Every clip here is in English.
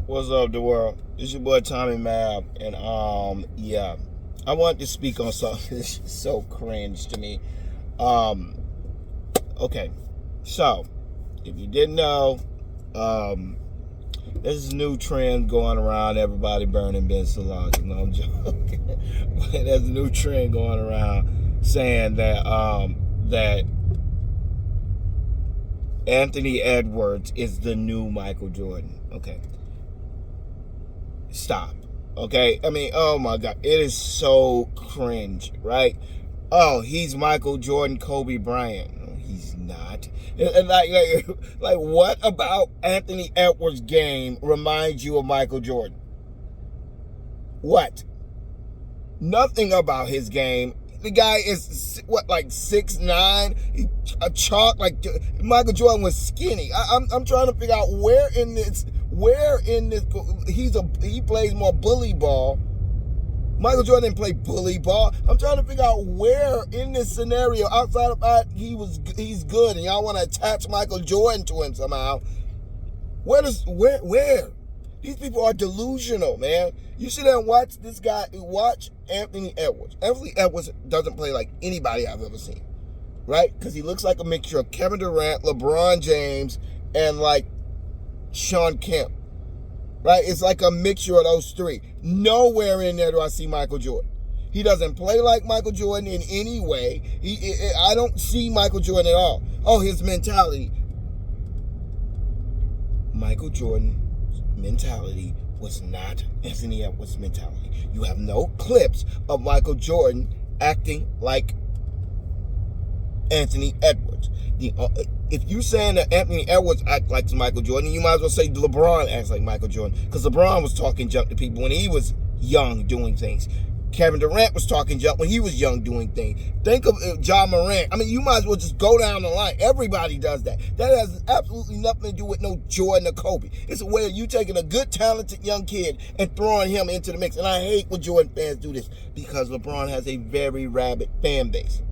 What's up, the world? It's your boy Tommy Mab, and yeah, I want to speak on something that's so cringe to me. Um, okay, so if you didn't know, there's this new trend going around. Everybody burning Ben Salons. No, I'm joking. But there's a new trend going around saying that Anthony Edwards is the new Michael Jordan. Okay, stop. Okay, I mean, oh my god, it is so cringe, right? Oh, he's Michael Jordan, Kobe Bryant. No, he's not. And like, what about Anthony Edwards' game reminds you of Michael Jordan? What? Nothing about his game. The guy is what, like 6'9", a chalk. Like Michael Jordan was skinny. I'm trying to figure out where in this he plays more bully ball. Michael Jordan didn't play bully ball. I'm trying to figure out where in this scenario, outside of that he's good, and y'all want to attach Michael Jordan to him somehow. Where? These people are delusional, man. You sit there and watch this guy. Watch Anthony Edwards. Anthony Edwards doesn't play like anybody I've ever seen, right? Because he looks like a mixture of Kevin Durant, LeBron James, and like Sean Kemp, right? It's like a mixture of those three. Nowhere in there do I see Michael Jordan. He doesn't play like Michael Jordan in any way. I don't see Michael Jordan at all. Oh, his mentality. Michael Jordan's mentality was not Anthony Edwards' mentality. You have no clips of Michael Jordan acting like Anthony Edwards. If you're saying that Anthony Edwards acts like Michael Jordan, you might as well say LeBron acts like Michael Jordan, because LeBron was talking junk to people when he was young doing things. Kevin Durant was talking junk when he was young doing things. Think of Ja Morant. I mean, you might as well just go down the line. Everybody does that. That has absolutely nothing to do with no Jordan or Kobe. It's a way of you taking a good, talented young kid and throwing him into the mix. And I hate when Jordan fans do this, because LeBron has a very rabid fan base.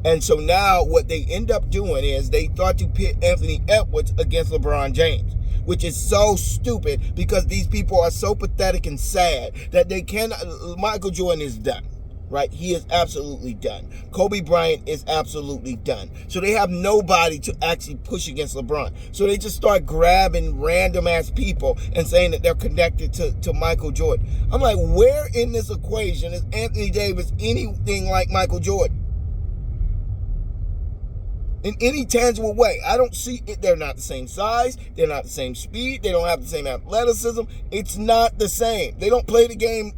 And so now what they end up doing is they start to pit Anthony Edwards against LeBron James, which is so stupid, because these people are so pathetic and sad that they cannot. Michael Jordan is done, right? He is absolutely done. Kobe Bryant is absolutely done. So they have nobody to actually push against LeBron. So they just start grabbing random ass people and saying that they're connected to Michael Jordan. I'm like, where in this equation is Anthony Davis anything like Michael Jordan? In any tangible way. I don't see it. They're not the same size. They're not the same speed. They don't have the same athleticism. It's not the same. They don't play the game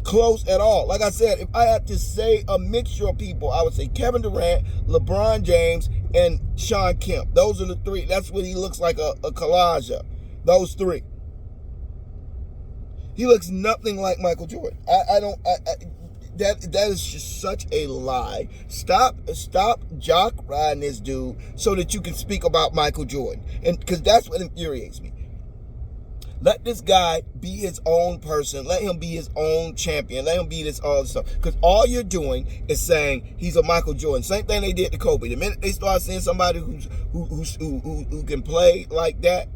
close at all. Like I said, if I had to say a mixture of people, I would say Kevin Durant, LeBron James, and Sean Kemp. Those are the three. That's what he looks like, a collage of. Those three. He looks nothing like Michael Jordan. That is just such a lie. Stop jock riding this dude so that you can speak about Michael Jordan. And because that's what infuriates me. Let this guy be his own person. Let him be his own champion. Let him be this all this stuff. Because all you're doing is saying he's a Michael Jordan. Same thing they did to Kobe. The minute they start seeing somebody who can play like that,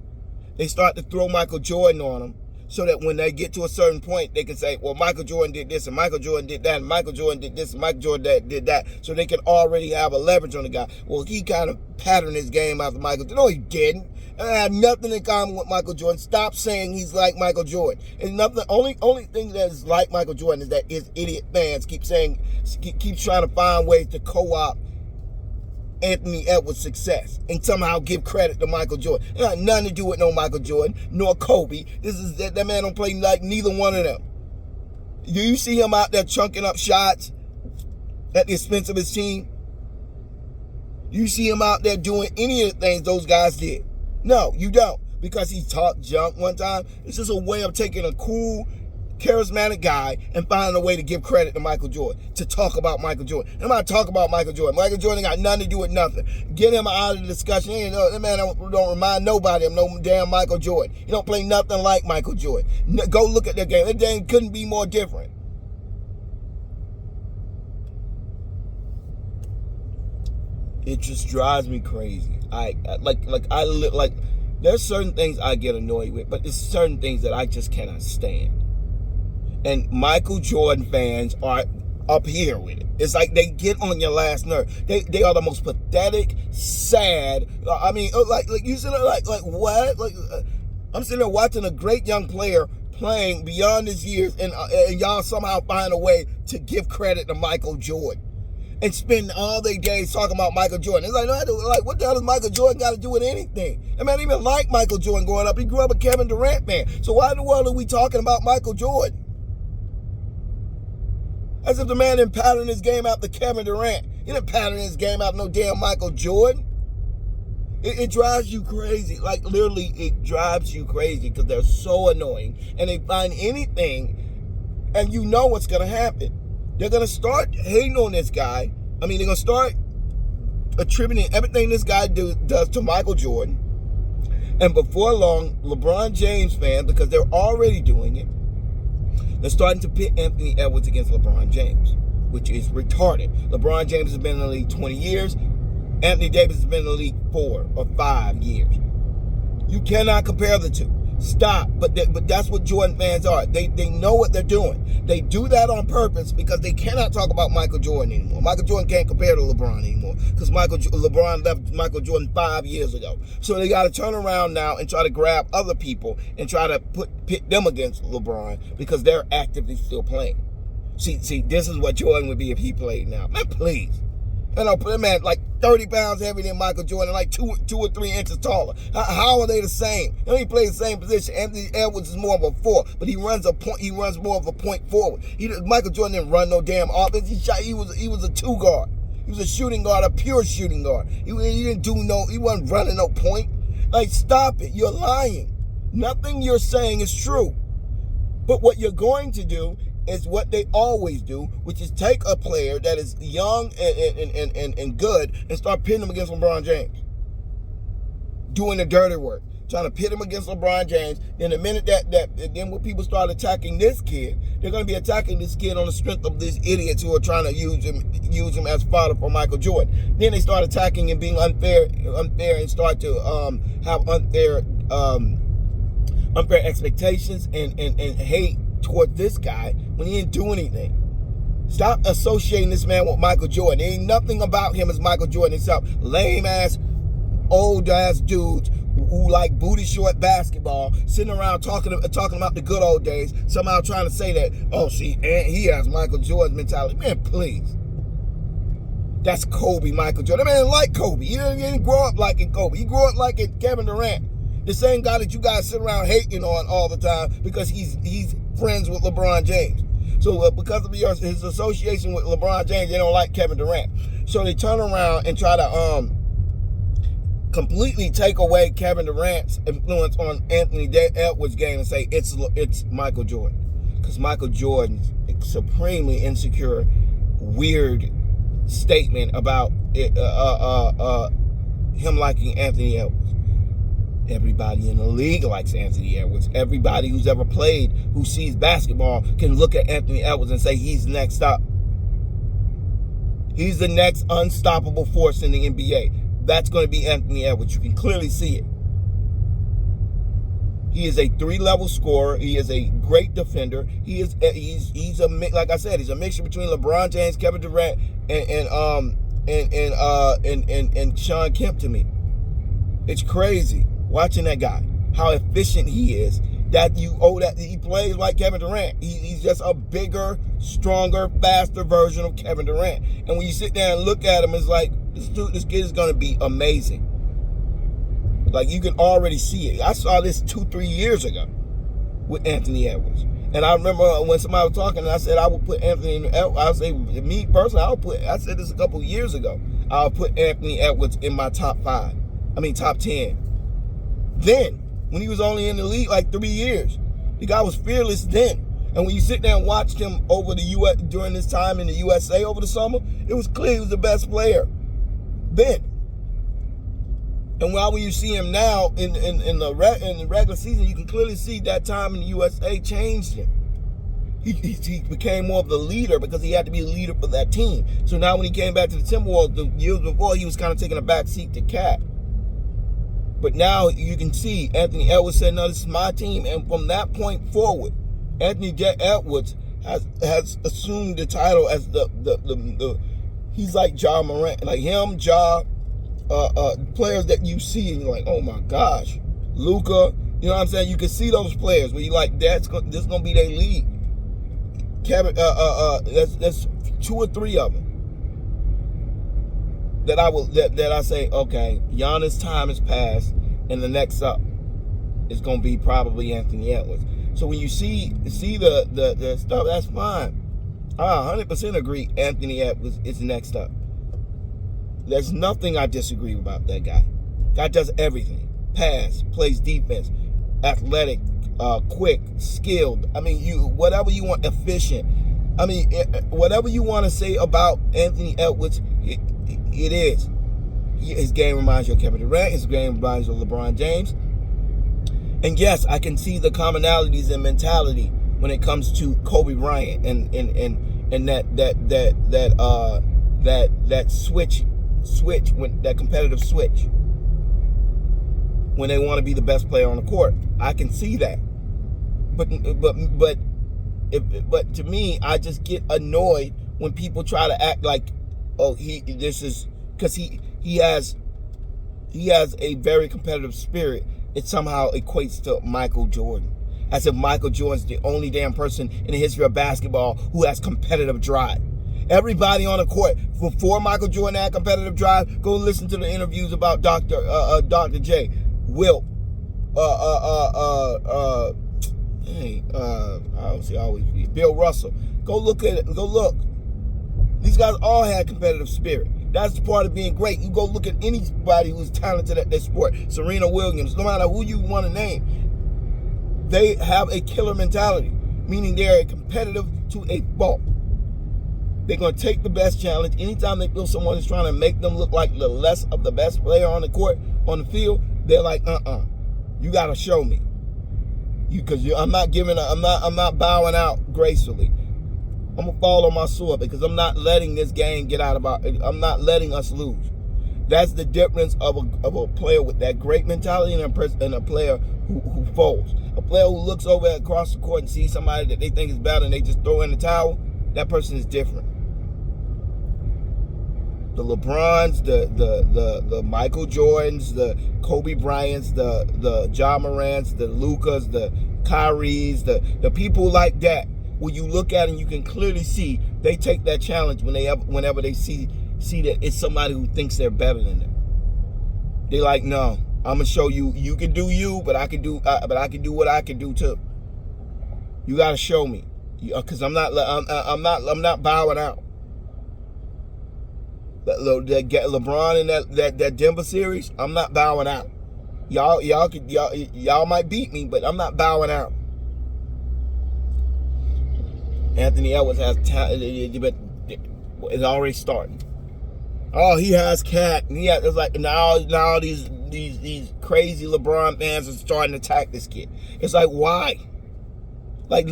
they start to throw Michael Jordan on him, so that when they get to a certain point, they can say, well, Michael Jordan did this, and Michael Jordan did that, and Michael Jordan did this, and Michael Jordan did that. So they can already have a leverage on the guy. Well, he kind of patterned his game after Michael Jordan. No, he didn't. And I have nothing in common with Michael Jordan. Stop saying he's like Michael Jordan. And nothing. Only thing that is like Michael Jordan is that his idiot fans keep trying to find ways to co-opt Anthony Edwards' success and somehow give credit to Michael Jordan. It got nothing to do with no Michael Jordan nor Kobe. That man don't play like neither one of them. Do you see him out there chunking up shots at the expense of his team? Do you see him out there doing any of the things those guys did? No, you don't. Because he talked junk one time. It's just a way of taking a cool, charismatic guy and finding a way to give credit to Michael Jordan, to talk about Michael Jordan. I'm not talking about Michael Jordan. Michael Jordan got nothing to do with nothing. Get him out of the discussion. That man don't remind nobody of no damn Michael Jordan. He don't play nothing like Michael Jordan. Go look at that game. That game couldn't be more different. It just drives me crazy. There's certain things I get annoyed with, but there's certain things that I just cannot stand. And Michael Jordan fans are up here with it. It's like they get on your last nerve. They are the most pathetic, sad. Like you said, like what? I'm sitting there watching a great young player playing beyond his years, and y'all somehow find a way to give credit to Michael Jordan and spend all their days talking about Michael Jordan. It's like what the hell does Michael Jordan got to do with anything? I mean, I didn't even like Michael Jordan growing up. He grew up a Kevin Durant fan. So why in the world are we talking about Michael Jordan? As if the man didn't pattern his game after Kevin Durant. He didn't pattern his game after no damn Michael Jordan. It drives you crazy. Like, literally, it drives you crazy because they're so annoying. And they find anything, and you know what's going to happen. They're going to start hating on this guy. They're going to start attributing everything this guy does to Michael Jordan. And before long, LeBron James fans, because they're already doing it, they're starting to pit Anthony Edwards against LeBron James, which is retarded. LeBron James has been in the league 20 years. Anthony Davis has been in the league 4 or 5 years. You cannot compare the two. Stop. But that's what Jordan fans are. They know what they're doing. They do that on purpose because they cannot talk about Michael Jordan anymore. Michael Jordan can't compare to LeBron anymore because LeBron left Michael Jordan 5 years ago. So they got to turn around now and try to grab other people and try to pit them against LeBron because they're actively still playing. See, this is what Jordan would be if he played now. Man, please. And I'll put him at like 30 pounds heavier than Michael Jordan, like 2 or 3 inches taller. How are they the same? They only play the same position. Anthony Edwards is more of a 4, but he runs more of a point forward. Michael Jordan didn't run no damn offense. He was a 2 guard. He was a shooting guard, a pure shooting guard. He wasn't running no point. Like, stop it. You're lying. Nothing you're saying is true. But what you're going to do is what they always do, which is take a player that is young and good and start pitting him against LeBron James. Doing the dirty work. Trying to pit him against LeBron James. Then the minute then when people start attacking this kid, they're going to be attacking this kid on the strength of these idiots who are trying to use him as fodder for Michael Jordan. Then they start attacking and being unfair and start to have unfair expectations and hate toward this guy when he didn't do anything. Stop associating this man with Michael Jordan. There ain't nothing about him as Michael Jordan himself. Lame ass, old ass dudes who like booty short basketball, sitting around talking about the good old days, somehow trying to say that, oh, see, he has Michael Jordan's mentality. Man, please. That's Kobe, Michael Jordan. That man like Kobe. He didn't grow up liking Kobe. He grew up liking Kevin Durant. The same guy that you guys sit around hating on all the time because he's friends with LeBron James. So because of his association with LeBron James, they don't like Kevin Durant. So they turn around and try to completely take away Kevin Durant's influence on Anthony Edwards' game and say it's Michael Jordan. Because Michael Jordan's supremely insecure, weird statement about him liking Anthony Edwards. Everybody in the league likes Anthony Edwards. Everybody who's ever played, who sees basketball, can look at Anthony Edwards and say he's next up. He's the next unstoppable force in the NBA. That's going to be Anthony Edwards. You can clearly see it. He is a 3-level scorer. He is a great defender. He's a like I said, he's a mixture between LeBron James, Kevin Durant, and Sean Kemp to me. It's crazy watching that guy, how efficient he is. That he plays like Kevin Durant. He's just a bigger, stronger, faster version of Kevin Durant. And when you sit there and look at him, it's like this kid is going to be amazing. Like, you can already see it. I saw this 2-3 years ago with Anthony Edwards. And I remember when somebody was talking, and I said I would put Anthony Edwards, I would say, me personally, I said this a couple years ago, I would put Anthony Edwards in my top 10. Then, when he was only in the league like 3 years, the guy was fearless then. And when you sit there and watch him over the U.S. during this time in the USA over the summer, it was clear he was the best player then. And while when you see him now in the regular season, you can clearly see that time in the USA changed him. He became more of the leader because he had to be a leader for that team. So now when he came back to the Timberwolves the years before, he was kind of taking a back seat to Cat. But now you can see Anthony Edwards said, no, this is my team. And from that point forward, Anthony Edwards has assumed the title as the he's like Ja Morant, like him, Ja, players that you see and you're like, oh my gosh, Luka, you know what I'm saying? You can see those players where you like, this gonna be their league. Kevin, that's 2 or 3 of them that I say, okay, Giannis' time has passed, and the next up is gonna be probably Anthony Edwards. So when you see the stuff, that's fine. I 100% agree Anthony Edwards is next up. There's nothing I disagree about that guy. Guy does everything. Pass, plays defense, athletic, quick, skilled. I mean, whatever you want, efficient. I mean, whatever you want to say about Anthony Edwards, it is. His game reminds you of Kevin Durant. His game reminds you of LeBron James. And yes, I can see the commonalities in mentality when it comes to Kobe Bryant and that switch when that competitive switch when they want to be the best player on the court. I can see that. But to me, I just get annoyed when people try to act like, oh, because he has a very competitive spirit. It somehow equates to Michael Jordan. As if Michael Jordan's the only damn person in the history of basketball who has competitive drive. Everybody on the court before Michael Jordan had competitive drive, go listen to the interviews about Dr. J, Wilt, Bill Russell. Go look at it. Go look. These guys all had competitive spirit. That's part of being great. You go look at anybody who's talented at their sport. Serena Williams, no matter who you want to name, they have a killer mentality, meaning they're competitive to a fault. They're going to take the best challenge. Anytime they feel someone is trying to make them look like the less of the best player on the court, on the field, they're like, you got to show me. I'm not bowing out gracefully. I'm going to fall on my sword because I'm not letting this game I'm not letting us lose. That's the difference of a player with that great mentality and a player who folds. A player who looks over across the court and sees somebody that they think is better and they just throw in the towel, that person is different. The LeBrons, the Michael Jordans, the Kobe Bryants, the Ja Morants, the Lukas, the Kyries, the people like that, where you look at and you can clearly see they take that challenge whenever they see that it's somebody who thinks they're better than them. They're like, no, I'm gonna show you. You can do you, but I can do what I can do too. You gotta show me, because I'm not bowing out. That LeBron in that Denver series, I'm not bowing out. Y'all might beat me, but I'm not bowing out. Anthony Edwards has talent, but it's already starting. Oh, he has cat. It's like now these crazy LeBron fans are starting to attack this kid. It's like, why? Like,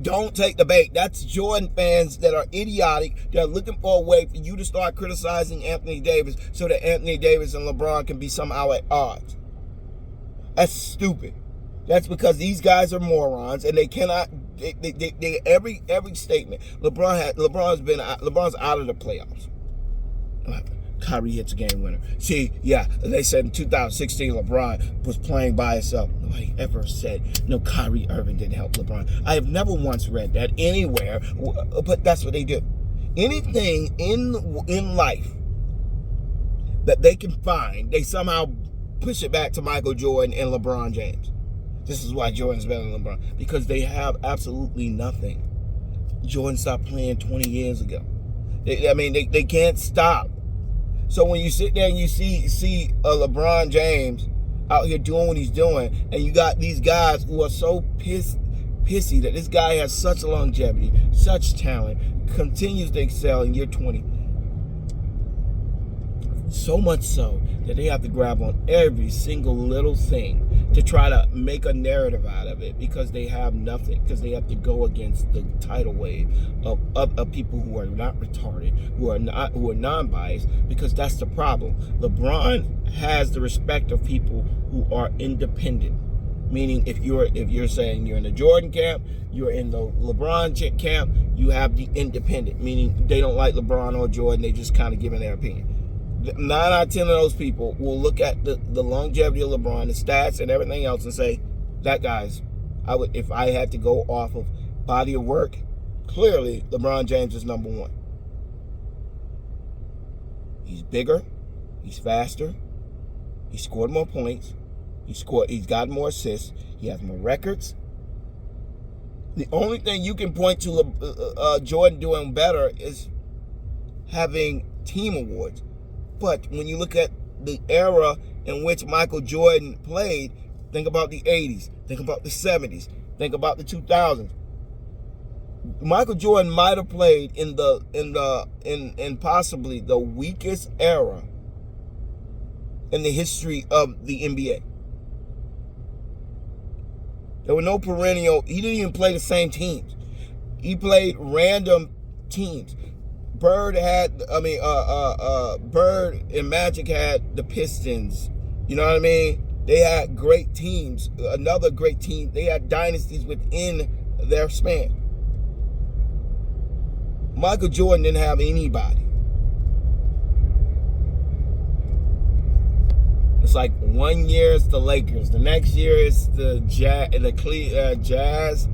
don't take the bait. That's Jordan fans that are idiotic. They're looking for a way for you to start criticizing Anthony Davis so that Anthony Davis and LeBron can be somehow at odds. That's stupid. That's because these guys are morons and they cannot. Every statement. LeBron's out of the playoffs. Kyrie hits a game winner. See, yeah, they said in 2016 LeBron was playing by himself. Nobody ever said, no, Kyrie Irving didn't help LeBron. I have never once read that anywhere, but that's what they do. Anything in life that they can find, they somehow push it back to Michael Jordan and LeBron James. This is why Jordan's better than LeBron, because they have absolutely nothing. Jordan stopped playing 20 years ago. They can't stop. So when you sit there and you see LeBron James out here doing what he's doing, and you got these guys who are so pissy that this guy has such longevity, such talent, continues to excel in year 20. So much so that they have to grab on every single little thing to try to make a narrative out of it, because they have nothing, because they have to go against the tidal wave of people who are not retarded, who are non-biased, because that's the problem. LeBron has the respect of people who are independent. Meaning, if you're saying you're in the Jordan camp, you're in the LeBron camp, you have the independent, meaning they don't like LeBron or Jordan, they just kind of giving their opinion. 9 out of 10 of those people will look at the longevity of LeBron, the stats and everything else, and say, that guy's, if I had to go off of body of work, clearly LeBron James is number one. He's bigger, he's faster, he scored more points, he's got more assists, he has more records. The only thing you can point to Jordan doing better is having team awards. But when you look at the era in which Michael Jordan played, think about the 80s, think about the 70s, think about the 2000s. Michael Jordan might have played in possibly the weakest era in the history of the NBA. There were no perennial. He didn't even play the same teams. He played random teams. Bird and Magic had the Pistons. You know what I mean? They had great teams. Another great team. They had dynasties within their span. Michael Jordan didn't have anybody. It's like 1 year it's the Lakers, the next year it's the Jazz,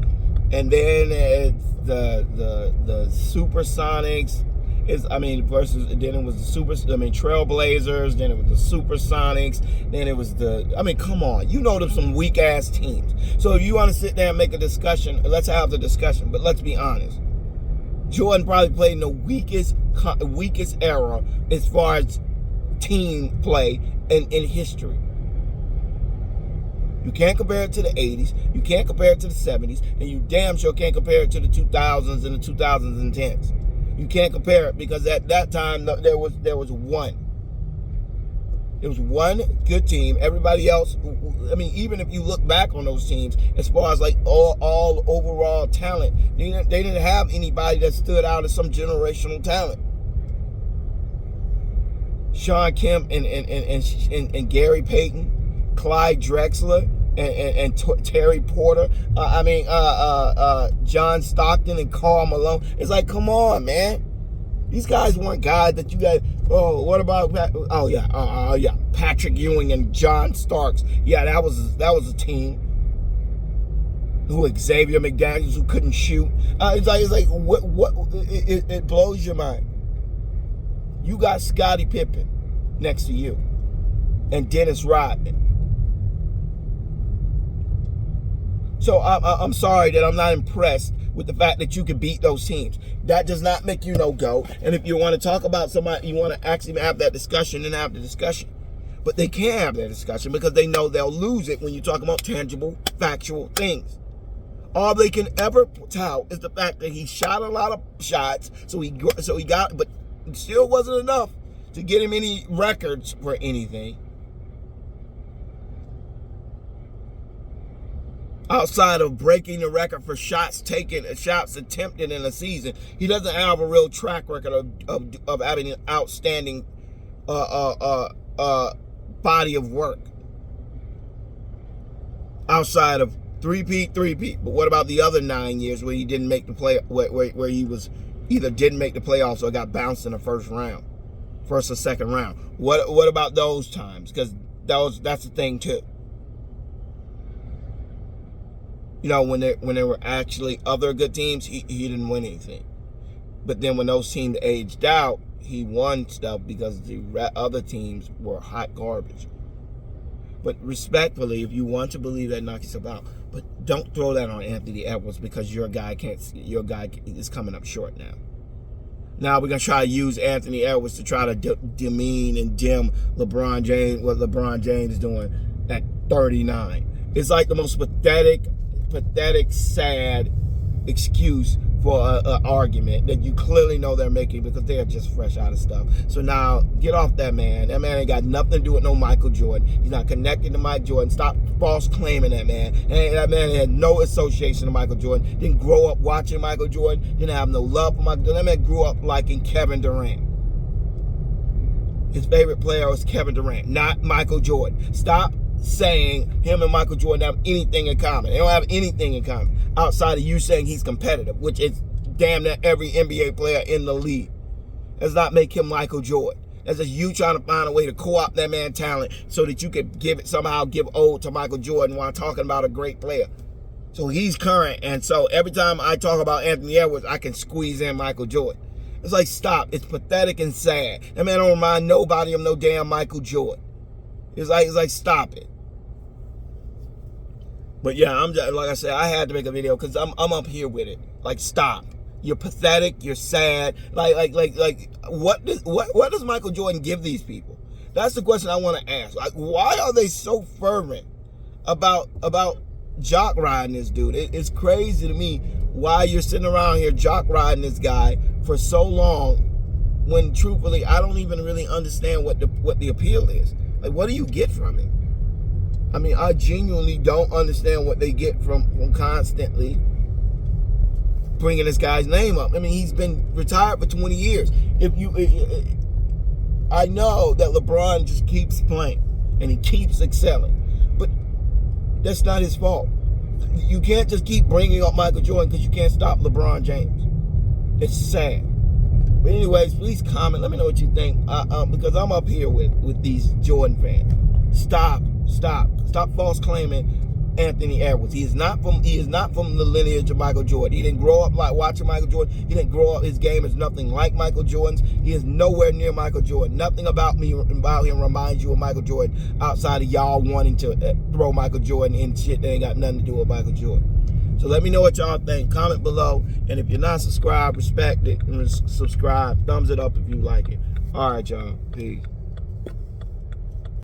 and then it's the Supersonics. Versus then it was the Trailblazers, then it was the Supersonics, then it was come on, you know, there's some weak ass teams. So if you want to sit there and make a discussion, let's have the discussion. But let's be honest, Jordan probably played in the weakest era as far as team play in history. You can't compare it to the 80s, you can't compare it to the 70s, and you damn sure can't compare it to the 2000s and the 2010s. You can't compare it, because at that time there was one. There was one good team. Everybody else, even if you look back on those teams, as far as like all overall talent, they didn't have anybody that stood out as some generational talent. Sean Kemp and Gary Payton, Clyde Drexler, and Terry Porter, John Stockton and Karl Malone. It's like, come on, man. These guys weren't guys that you guys. Oh, what about? Patrick Ewing and John Starks. Yeah, that was a team. Who Xavier McDaniels, who couldn't shoot. It's like what? It blows your mind. You got Scottie Pippen next to you, and Dennis Rodman. So I'm sorry that I'm not impressed with the fact that you could beat those teams. That does not make you no go. And if you want to talk about somebody, you want to actually have that discussion, then have the discussion. But they can't have that discussion because they know they'll lose it when you talk about tangible, factual things. All they can ever tout is the fact that he shot a lot of shots, so he got, but it still wasn't enough to get him any records for anything. Outside of breaking the record for shots attempted in a season, he doesn't have a real track record of having an outstanding body of work. Outside of three-peat. But what about the other 9 years where he didn't make the play, where he was either didn't make the playoffs or got bounced in the first or second round? What about those times? Because that's the thing too. You know, when there were actually other good teams, he didn't win anything. But then when those teams aged out, he won stuff because the other teams were hot garbage. But respectfully, if you want to believe that, knock yourself out. But don't throw that on Anthony Edwards because your guy is coming up short now. Now we're gonna try to use Anthony Edwards to try to demean and dim LeBron James, what LeBron James is doing at 39. It's like the most pathetic, sad excuse for an argument that you clearly know they're making because they're just fresh out of stuff. So now, get off that man. That man ain't got nothing to do with no Michael Jordan. He's not connected to Mike Jordan. Stop false claiming that man. And that man had no association to Michael Jordan. Didn't grow up watching Michael Jordan. Didn't have no love for Michael Jordan. That man grew up liking Kevin Durant. His favorite player was Kevin Durant, not Michael Jordan. Stop saying him and Michael Jordan have anything in common. They don't have anything in common outside of you saying he's competitive, which is damn near every NBA player in the league. Does not make him Michael Jordan. That's just you trying to find a way to co-opt that man's talent so that you can somehow give ode to Michael Jordan while talking about a great player. So he's current, and so every time I talk about Anthony Edwards, I can squeeze in Michael Jordan. It's like, stop. It's pathetic and sad. That man don't remind nobody of no damn Michael Jordan. It's like stop it. But yeah, I'm just, like I said, I had to make a video because I'm up here with it. Like, stop. You're pathetic. You're sad. Like what does Michael Jordan give these people? That's the question I want to ask. Like, why are they so fervent about jock riding this dude? It's crazy to me why you're sitting around here jock riding this guy for so long when truthfully I don't even really understand what the appeal is. Like, what do you get from it? I mean, I genuinely don't understand what they get from constantly bringing this guy's name up. I mean, he's been retired for 20 years. I know that LeBron just keeps playing and he keeps excelling, but that's not his fault. You can't just keep bringing up Michael Jordan because you can't stop LeBron James. It's sad. But anyways, please comment. Let me know what you think because I'm up here with these Jordan fans. Stop false claiming Anthony Edwards. He is not from the lineage of Michael Jordan. He didn't grow up like watching Michael Jordan. He didn't grow up. His game is nothing like Michael Jordan's. He is nowhere near Michael Jordan. Nothing about him reminds you of Michael Jordan outside of y'all wanting to throw Michael Jordan in shit that ain't got nothing to do with Michael Jordan. So let me know what y'all think. Comment below. And if you're not subscribed, respect it and subscribe. Thumbs it up if you like it. All right, y'all. Peace.